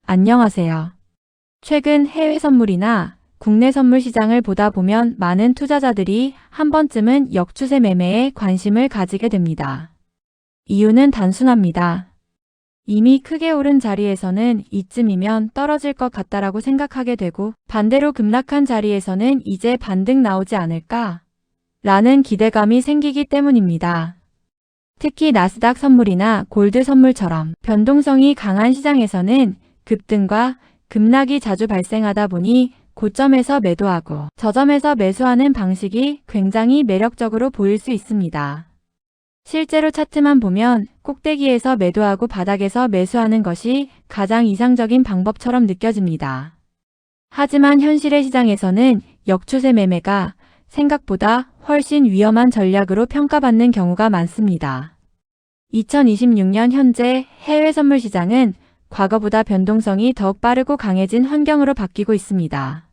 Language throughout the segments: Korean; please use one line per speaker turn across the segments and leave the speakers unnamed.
안녕하세요. 최근 해외 선물이나 국내 선물 시장을 보다 보면 많은 투자자들이 한 번쯤은 역추세 매매에 관심을 가지게 됩니다. 이유는 단순합니다. 이미 크게 오른 자리에서는 이쯤이면 떨어질 것 같다라고 생각하게 되고, 반대로 급락한 자리에서는 이제 반등 나오지 않을까? 라는 기대감이 생기기 때문입니다. 특히 나스닥 선물이나 골드 선물처럼 변동성이 강한 시장에서는 급등과 급락이 자주 발생하다 보니 고점에서 매도하고 저점에서 매수하는 방식이 굉장히 매력적으로 보일 수 있습니다. 실제로 차트만 보면 꼭대기에서 매도하고 바닥에서 매수하는 것이 가장 이상적인 방법처럼 느껴집니다. 하지만 현실의 시장에서는 역추세 매매가 생각보다 훨씬 위험한 전략으로 평가받는 경우가 많습니다. 2026년 현재 해외 선물 시장은 과거보다 변동성이 더욱 빠르고 강해진 환경으로 바뀌고 있습니다.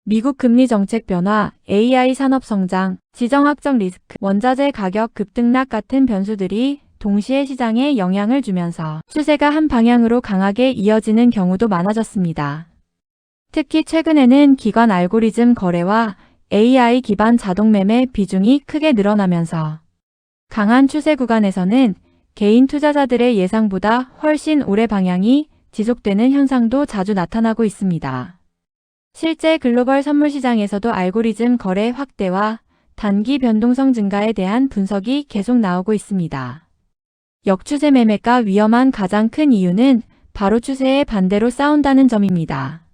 미국 금리 정책 변화, AI 산업 성장, 지정학적 리스크, 원자재 가격 급등락 같은 변수들이 동시에 시장에 영향을 주면서 추세가 한 방향으로 강하게 이어지는 경우도 많아졌습니다. 특히 최근에는 기관 알고리즘 거래와 AI 기반 자동 매매 비중이 크게 늘어나면서 강한 추세 구간에서는 개인 투자자들의 예상보다 훨씬 오래 방향이 지속되는 현상도 자주 나타나고 있습니다. 실제 글로벌 선물 시장에서도 알고리즘 거래 확대와 단기 변동성 증가에 대한 분석이 계속 나오고 있습니다. 역추세 매매가 위험한 가장 큰 이유는 바로 추세의 반대로 싸운다는 점입니다.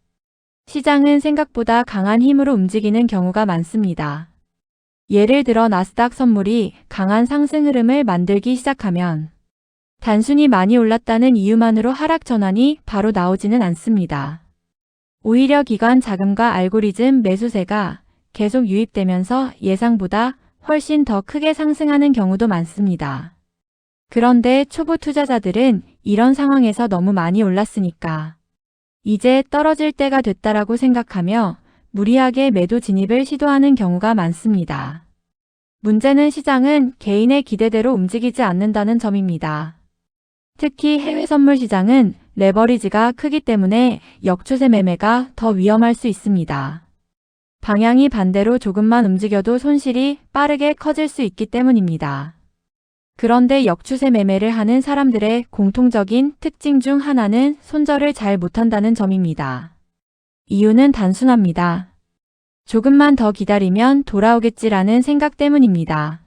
시장은 생각보다 강한 힘으로 움직이는 경우가 많습니다. 예를 들어 나스닥 선물이 강한 상승 흐름을 만들기 시작하면 단순히 많이 올랐다는 이유만으로 하락 전환이 바로 나오지는 않습니다. 오히려 기관 자금과 알고리즘 매수세가 계속 유입되면서 예상보다 훨씬 더 크게 상승하는 경우도 많습니다. 그런데 초보 투자자들은 이런 상황에서 너무 많이 올랐으니까 이제 떨어질 때가 됐다라고 생각하며 무리하게 매도 진입을 시도하는 경우가 많습니다. 문제는 시장은 개인의 기대대로 움직이지 않는다는 점입니다. 특히 해외 선물 시장은 레버리지가 크기 때문에 역추세 매매가 더 위험할 수 있습니다. 방향이 반대로 조금만 움직여도 손실이 빠르게 커질 수 있기 때문입니다. 그런데 역추세 매매를 하는 사람들의 공통적인 특징 중 하나는 손절을 잘 못한다는 점입니다. 이유는 단순합니다. 조금만 더 기다리면 돌아오겠지라는 생각 때문입니다.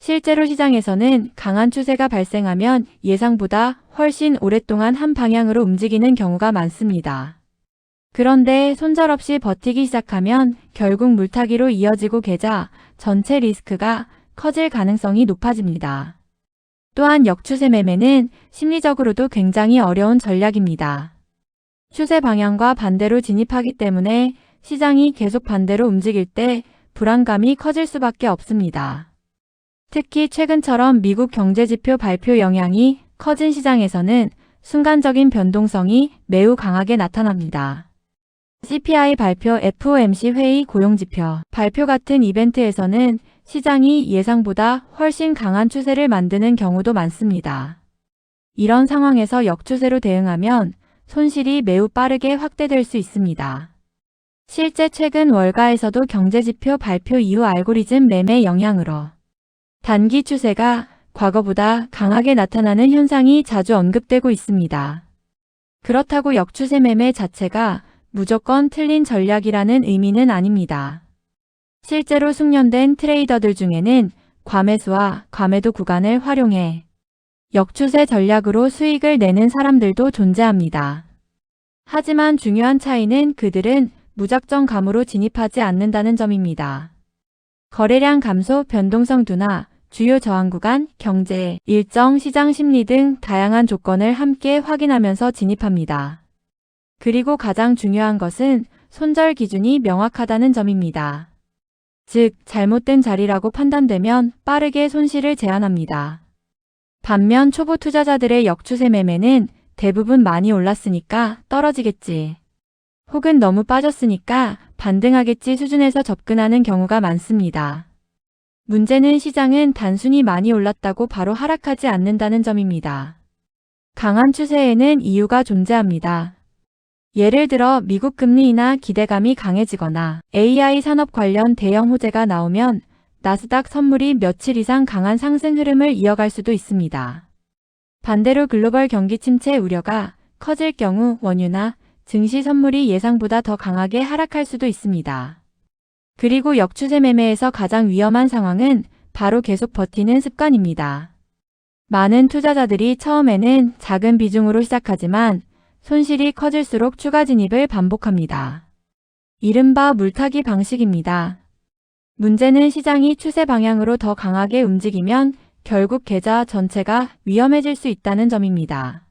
실제로 시장에서는 강한 추세가 발생하면 예상보다 훨씬 오랫동안 한 방향으로 움직이는 경우가 많습니다. 그런데 손절 없이 버티기 시작하면 결국 물타기로 이어지고 계좌 전체 리스크가 커질 가능성이 높아집니다. 또한 역추세 매매는 심리적으로도 굉장히 어려운 전략입니다. 추세 방향과 반대로 진입하기 때문에 시장이 계속 반대로 움직일 때 불안감이 커질 수밖에 없습니다. 특히 최근처럼 미국 경제지표 발표 영향이 커진 시장에서는 순간적인 변동성이 매우 강하게 나타납니다. CPI 발표, FOMC 회의 고용지표 발표 같은 이벤트에서는 시장이 예상보다 훨씬 강한 추세를 만드는 경우도 많습니다. 이런 상황에서 역추세로 대응하면 손실이 매우 빠르게 확대될 수 있습니다. 실제 최근 월가에서도 경제지표 발표 이후 알고리즘 매매 영향으로 단기 추세가 과거보다 강하게 나타나는 현상이 자주 언급되고 있습니다. 그렇다고 역추세 매매 자체가 무조건 틀린 전략이라는 의미는 아닙니다. 실제로 숙련된 트레이더들 중에는 과매수와 과매도 구간을 활용해 역추세 전략으로 수익을 내는 사람들도 존재합니다. 하지만 중요한 차이는 그들은 무작정 감으로 진입하지 않는다는 점입니다. 거래량 감소, 변동성 둔화, 주요 저항 구간, 경제, 일정, 시장 심리 등 다양한 조건을 함께 확인하면서 진입합니다. 그리고 가장 중요한 것은 손절 기준이 명확하다는 점입니다. 즉, 잘못된 자리라고 판단되면 빠르게 손실을 제한합니다. 반면 초보 투자자들의 역추세 매매는 대부분 많이 올랐으니까 떨어지겠지, 혹은 너무 빠졌으니까 반등하겠지 수준에서 접근하는 경우가 많습니다. 문제는 시장은 단순히 많이 올랐다고 바로 하락하지 않는다는 점입니다. 강한 추세에는 이유가 존재합니다. 예를 들어 미국 금리 인하 기대감이 강해지거나 AI 산업 관련 대형 호재가 나오면 나스닥 선물이 며칠 이상 강한 상승 흐름을 이어갈 수도 있습니다. 반대로 글로벌 경기 침체 우려가 커질 경우 원유나 증시 선물이 예상보다 더 강하게 하락할 수도 있습니다. 그리고 역추세 매매에서 가장 위험한 상황은 바로 계속 버티는 습관입니다. 많은 투자자들이 처음에는 작은 비중으로 시작하지만 손실이 커질수록 추가 진입을 반복합니다. 이른바 물타기 방식입니다. 문제는 시장이 추세 방향으로 더 강하게 움직이면 결국 계좌 전체가 위험해질 수 있다는 점입니다.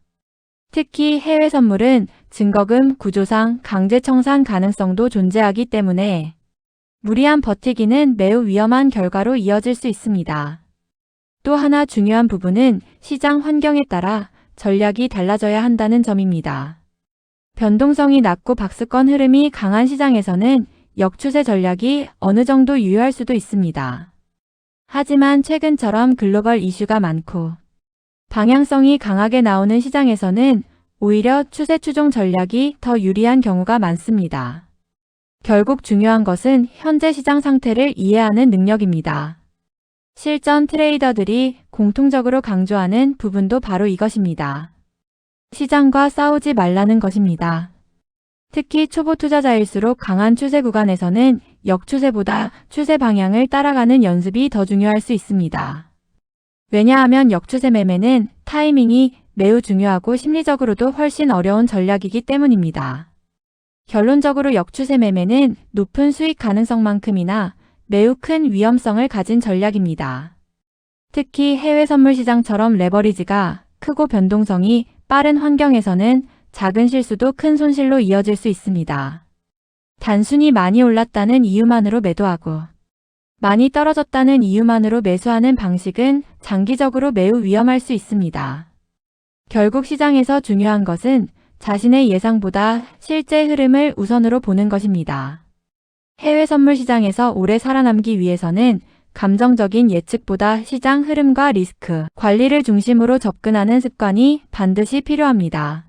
특히 해외 선물은 증거금 구조상 강제 청산 가능성도 존재하기 때문에 무리한 버티기는 매우 위험한 결과로 이어질 수 있습니다. 또 하나 중요한 부분은 시장 환경에 따라 전략이 달라져야 한다는 점입니다. 변동성이 낮고 박스권 흐름이 강한 시장에서는 역추세 전략이 어느 정도 유효할 수도 있습니다. 하지만 최근처럼 글로벌 이슈가 많고 방향성이 강하게 나오는 시장에서는 오히려 추세 추종 전략이 더 유리한 경우가 많습니다. 결국 중요한 것은 현재 시장 상태를 이해하는 능력입니다. 실전 트레이더들이 공통적으로 강조하는 부분도 바로 이것입니다. 시장과 싸우지 말라는 것입니다. 특히 초보 투자자일수록 강한 추세 구간에서는 역추세보다 추세 방향을 따라가는 연습이 더 중요할 수 있습니다. 왜냐하면 역추세 매매는 타이밍이 매우 중요하고 심리적으로도 훨씬 어려운 전략이기 때문입니다. 결론적으로 역추세 매매는 높은 수익 가능성만큼이나 매우 큰 위험성을 가진 전략입니다. 특히 해외 선물 시장처럼 레버리지가 크고 변동성이 빠른 환경에서는 작은 실수도 큰 손실로 이어질 수 있습니다. 단순히 많이 올랐다는 이유만으로 매도하고 많이 떨어졌다는 이유만으로 매수하는 방식은 장기적으로 매우 위험할 수 있습니다. 결국 시장에서 중요한 것은 자신의 예상보다 실제 흐름을 우선으로 보는 것입니다. 해외 선물 시장에서 오래 살아남기 위해서는 감정적인 예측보다 시장 흐름과 리스크 관리를 중심으로 접근하는 습관이 반드시 필요합니다.